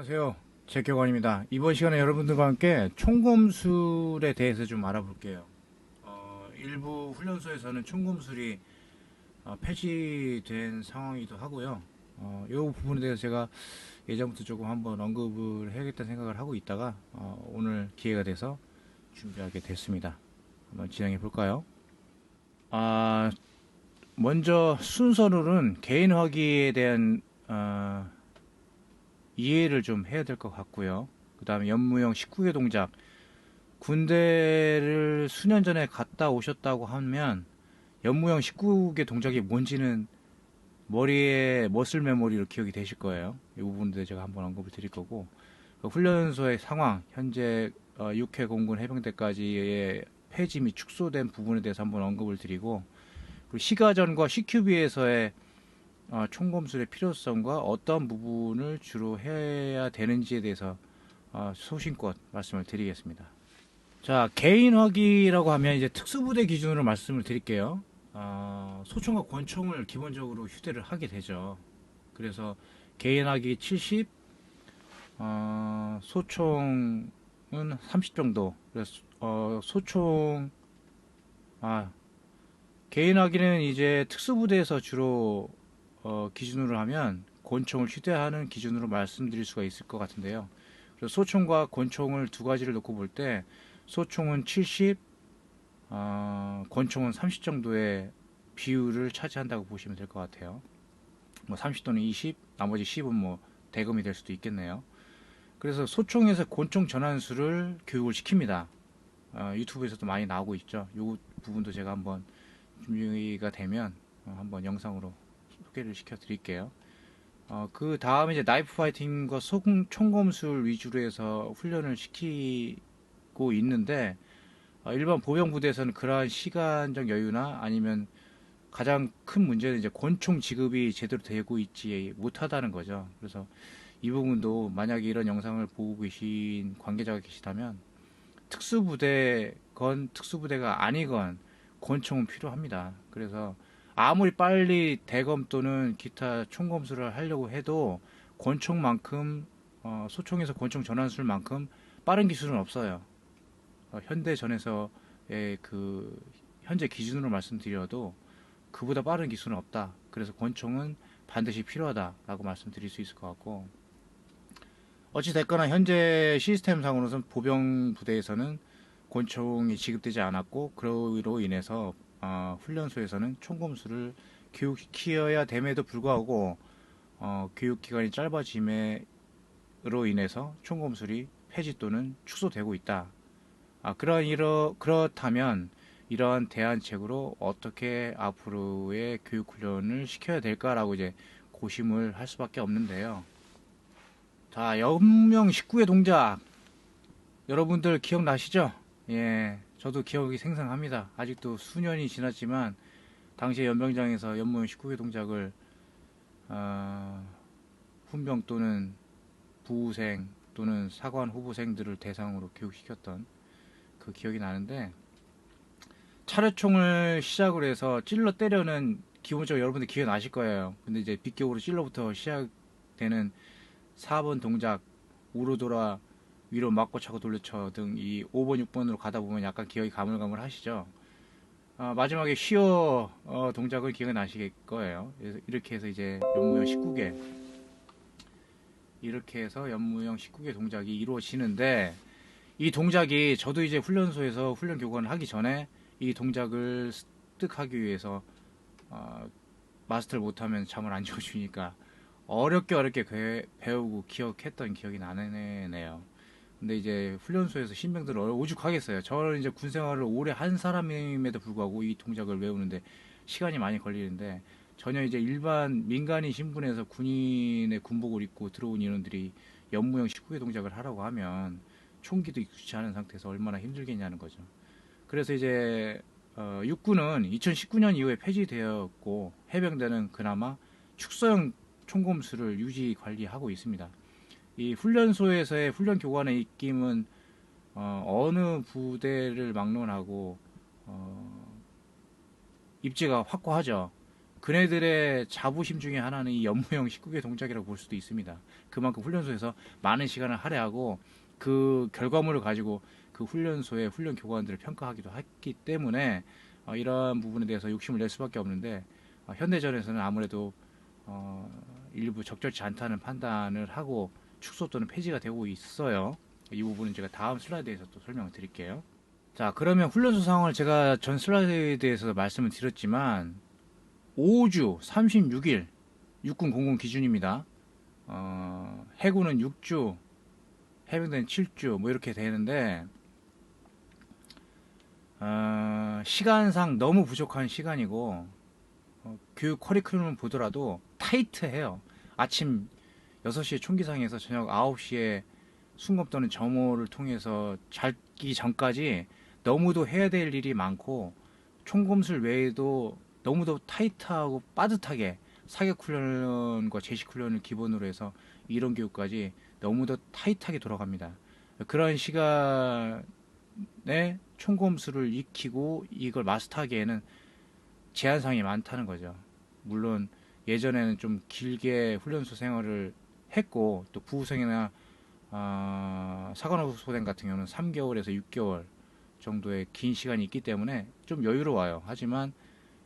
안녕하세요. 제격원입니다. 이번 시간에 여러분들과 함께 총검술에 대해서 좀 알아볼게요. 일부 훈련소에서는 총검술이 폐지된 상황이기도 하고요. 이 부분에 대해서 제가 예전부터 조금 한번 언급을 해야겠다는 생각을 하고 있다가 오늘 기회가 돼서 준비하게 됐습니다. 한번 진행해 볼까요? 아, 먼저 순서로는 개인 화기에 대한 이해를 좀 해야 될 것 같고요. 그 다음에 연무형 19개 동작. 군대를 수년 전에 갔다 오셨다고 하면 연무형 19개 동작이 뭔지는 머리에 머슬 메모리로 기억이 되실 거예요. 이 부분도 제가 한번 언급을 드릴 거고, 훈련소의 상황, 현재 6회 공군 해병대까지의 폐지 및 축소된 부분에 대해서 한번 언급을 드리고, 그리고 시가전과 CQB에서의 총검술의 필요성과 어떤 부분을 주로 해야 되는지에 대해서 소신껏 말씀을 드리겠습니다. 자, 개인화기라고 하면 이제 특수부대 기준으로 말씀을 드릴게요. 소총과 권총을 기본적으로 휴대를 하게 되죠. 그래서 개인화기 70, 소총은 30 정도. 그래서 소총, 개인화기는 이제 특수부대에서 주로 기준으로 하면 권총을 휴대하는 기준으로 말씀드릴 수가 있을 것 같은데요. 그래서 소총과 권총을 두 가지를 놓고 볼 때 소총은 70, 권총은 30 정도의 비율을 차지한다고 보시면 될 것 같아요. 뭐 30 또는 20, 나머지 10은 뭐 대금이 될 수도 있겠네요. 그래서 소총에서 권총 전환수를 교육을 시킵니다. 유튜브에서도 많이 나오고 있죠. 이 부분도 제가 한번 준비가 되면 한번 영상으로 소개를 시켜 드릴게요. 그 다음에 이제 나이프 파이팅과 총검술 위주로 해서 훈련을 시키고 있는데, 일반 보병 부대에서는 그러한 시간적 여유나 아니면 가장 큰 문제는 이제 권총 지급이 제대로 되고 있지 못하다는 거죠. 그래서 이 부분도 만약에 이런 영상을 보고 계신 관계자가 계시다면 특수부대건 특수부대가 아니건 권총은 필요합니다. 그래서 아무리 빨리 대검 또는 기타 총검술을 하려고 해도 권총만큼 소총에서 권총 전환술만큼 빠른 기술은 없어요. 현대전에서의 그 현재 기준으로 말씀드려도 그보다 빠른 기술은 없다. 그래서 권총은 반드시 필요하다라고 말씀드릴 수 있을 것 같고, 어찌 됐거나 현재 시스템상으로는 보병 부대에서는 권총이 지급되지 않았고, 그로 인해서 훈련소에서는 총검술을 교육시켜야 됨에도 불구하고 교육기간이 짧아짐으로 인해서 총검술이 폐지 또는 축소되고 있다. 그렇다면 이러한 대안책으로 어떻게 앞으로의 교육훈련을 시켜야 될까라고 이제 고심을 할 수밖에 없는데요. 자, 연무형 19의 동작 여러분들 기억나시죠? 예, 저도 기억이 생생합니다. 아직도 수년이 지났지만 당시에 연병장에서 연무형 19개 동작을 훈병 또는 부생 또는 사관 후보생들을 대상으로 교육시켰던 그 기억이 나는데, 차례총을 시작으로 해서 찔러 때려는 기본적으로 여러분들 기억나실 거예요. 근데 이제 빗격으로 찔러부터 시작되는 4번 동작, 우로 돌아 위로 맞고 차고 돌려쳐 등 이 5번 6번으로 가다 보면 약간 기억이 가물가물 하시죠. 마지막에 쉬어 동작을 기억이 나실 거예요. 그래서 이렇게 해서 이제 연무형 19개 이렇게 해서 연무형 19개 동작이 이루어지는데, 이 동작이 저도 이제 훈련소에서 훈련 교관을 하기 전에 이 동작을 습득하기 위해서 마스터를 못하면 잠을 안 재워주니까 어렵게 배우고 기억했던 기억이 나네요. 근데 이제 훈련소에서 신병들을 오죽하겠어요. 저는 이제 군 생활을 오래 한 사람임에도 불구하고 이 동작을 외우는데 시간이 많이 걸리는데, 전혀 이제 일반 민간인 신분에서 군인의 군복을 입고 들어온 인원들이 연무형 19개 동작을 하라고 하면 총기도 익숙치 않은 상태에서 얼마나 힘들겠냐는 거죠. 그래서 이제 육군은 2019년 이후에 폐지되었고, 해병대는 그나마 축소형 총검술을 유지 관리하고 있습니다. 이 훈련소에서의 훈련 교관의 입김은 어느 부대를 막론하고 입지가 확고하죠. 그네들의 자부심 중에 하나는 이 연무형 19개 동작이라고 볼 수도 있습니다. 그만큼 훈련소에서 많은 시간을 할애하고 그 결과물을 가지고 그 훈련소의 훈련 교관들을 평가하기도 했기 때문에 이러한 부분에 대해서 욕심을 낼 수밖에 없는데 현대전에서는 아무래도 일부 적절치 않다는 판단을 하고 축소 또는 폐지가 되고 있어요. 이 부분은 제가 다음 슬라이드에서 또 설명을 드릴게요. 자, 그러면 훈련소 상황을 제가 전 슬라이드에서 말씀을 드렸지만 5주 36일 육군 공공 기준입니다. 해군은 6주, 해병대는 7주 뭐 이렇게 되는데 시간상 너무 부족한 시간이고 교육 커리큘럼을 보더라도 타이트해요. 아침 6시에 총기상에서 저녁 9시에 순검 또는 점호를 통해서 자기 전까지 너무도 해야 될 일이 많고 총검술 외에도 너무도 타이트하고 빠듯하게 사격훈련과 제식훈련을 기본으로 해서 이론 교육까지 너무도 타이트하게 돌아갑니다. 그런 시간에 총검술을 익히고 이걸 마스터하기에는 제한사항이 많다는 거죠. 물론 예전에는 좀 길게 훈련소 생활을 했고 또 부후생이나 사관호소생 같은 경우는 3개월에서 6개월 정도의 긴 시간이 있기 때문에 좀 여유로워요. 하지만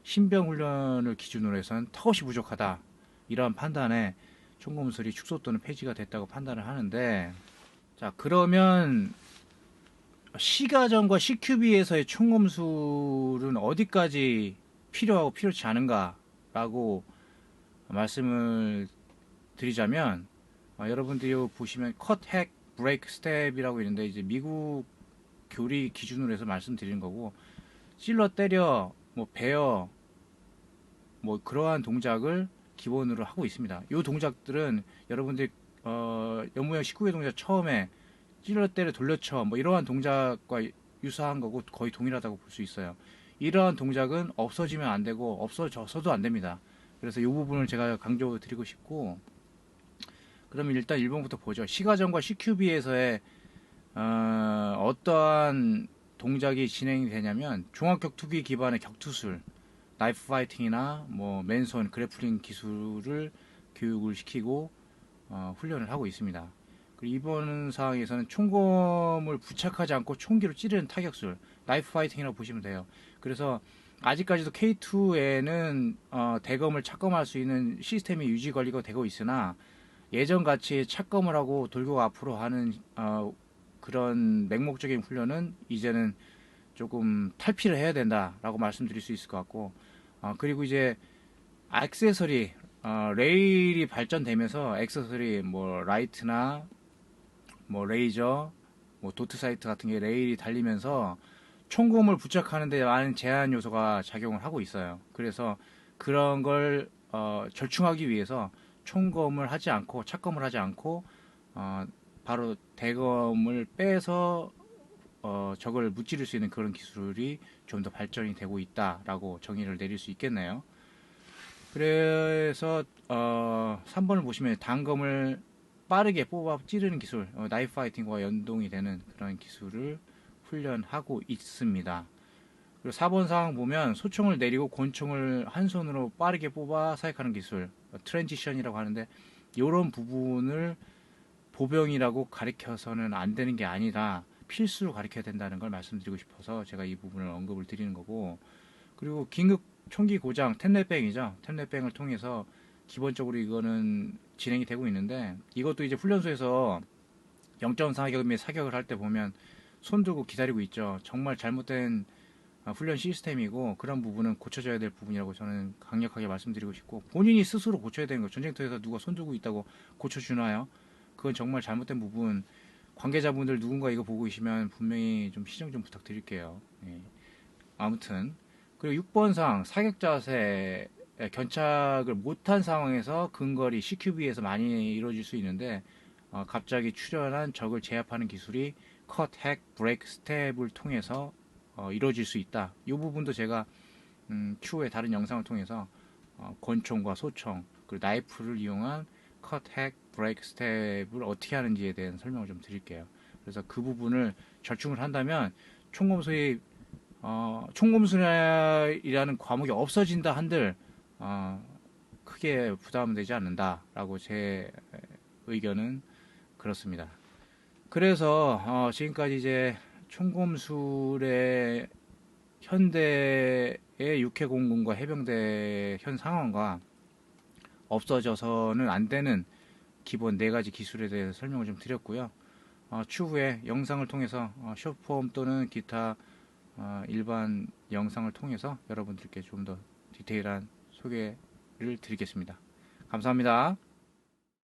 신병 훈련을 기준으로 해서는 턱없이 부족하다. 이러한 판단에 총검술이 축소 또는 폐지가 됐다고 판단을 하는데, 자, 그러면 시가전과 CQB에서의 총검술은 어디까지 필요하고 필요치 않은가라고 말씀을 드리자면, 여러분들이 보시면 컷, 핵, 브레이크, 스텝이라고 있는데 이제 미국 교리 기준으로 해서 말씀드리는 거고, 찔러 때려, 뭐 베어, 뭐 그러한 동작을 기본으로 하고 있습니다. 이 동작들은 여러분들 연무형 19개 동작 처음에 찔러 때려 돌려쳐 뭐 이러한 동작과 유사한 거고 거의 동일하다고 볼 수 있어요. 이러한 동작은 없어지면 안 되고 없어져서도 안 됩니다. 그래서 이 부분을 제가 강조드리고 싶고, 그러면 일단 1번부터 보죠. 시가전과 CQB에서의 어떠한 동작이 진행이 되냐면 종합격투기 기반의 격투술, 나이프 파이팅이나 뭐 맨손, 그래플링 기술을 교육을 시키고 훈련을 하고 있습니다. 그리고 이번 상황에서는 총검을 부착하지 않고 총기로 찌르는 타격술, 나이프 파이팅이라고 보시면 돼요. 그래서 아직까지도 K2에는 대검을 착검할 수 있는 시스템이 유지 관리가 되고 있으나 예전같이 착검을 하고 돌격 앞으로 하는 그런 맹목적인 훈련은 이제는 조금 탈피를 해야 된다라고 말씀드릴 수 있을 것 같고, 그리고 이제 액세서리, 레일이 발전되면서 액세서리 뭐 라이트나 뭐 레이저, 뭐 도트 사이트 같은 게 레일이 달리면서 총검을 부착하는데 많은 제한 요소가 작용을 하고 있어요. 그래서 그런 걸 절충하기 위해서 총검을 하지 않고 착검을 하지 않고 바로 대검을 빼서 적을 무찌를 수 있는 그런 기술이 좀 더 발전이 되고 있다라고 정의를 내릴 수 있겠네요. 그래서 3번을 보시면 단검을 빠르게 뽑아 찌르는 기술, 나이프 파이팅과 연동이 되는 그런 기술을 훈련하고 있습니다. 그리고 4번 상황 보면 소총을 내리고 권총을 한 손으로 빠르게 뽑아 사격하는 기술, 트랜지션이라고 하는데, 이런 부분을 보병이라고 가리켜서는 안 되는 게 아니라 필수로 가르쳐야 된다는 걸 말씀드리고 싶어서 제가 이 부분을 언급을 드리는 거고, 그리고 긴급 총기 고장 템랩뱅이죠. 템랩뱅을 통해서 기본적으로 이거는 진행이 되고 있는데, 이것도 이제 훈련소에서 영점 사격 및 사격을 할 때 보면 손 들고 기다리고 있죠. 정말 잘못된 훈련 시스템이고 그런 부분은 고쳐져야 될 부분이라고 저는 강력하게 말씀드리고 싶고, 본인이 스스로 고쳐야 되는 거. 전쟁터에서 누가 손 들고 있다고 고쳐주나요? 그건 정말 잘못된 부분. 관계자분들 누군가 이거 보고 계시면 분명히 좀 시정 좀 부탁드릴게요. 예. 아무튼 그리고 6번상 사격 자세 견착을 못한 상황에서 근거리 CQB에서 많이 이루어질 수 있는데, 갑자기 출현한 적을 제압하는 기술이 컷, 핵, 브레이크, 스텝을 통해서 이루어질 수 있다. 이 부분도 제가 추후에 다른 영상을 통해서 권총과 소총 그리고 나이프를 이용한 컷, 핵, 브레이크, 스텝을 어떻게 하는지에 대한 설명을 좀 드릴게요. 그래서 그 부분을 절충을 한다면 총검술이 총검술이라는 과목이 없어진다 한들 크게 부담되지 않는다라고 제 의견은 그렇습니다. 그래서 지금까지 이제 총검술의 현대의 육해공군과 해병대 현 상황과 없어져서는 안 되는 기본 네 가지 기술에 대해서 설명을 좀 드렸고요. 추후에 영상을 통해서 숏폼 또는 기타 일반 영상을 통해서 여러분들께 좀 더 디테일한 소개를 드리겠습니다. 감사합니다.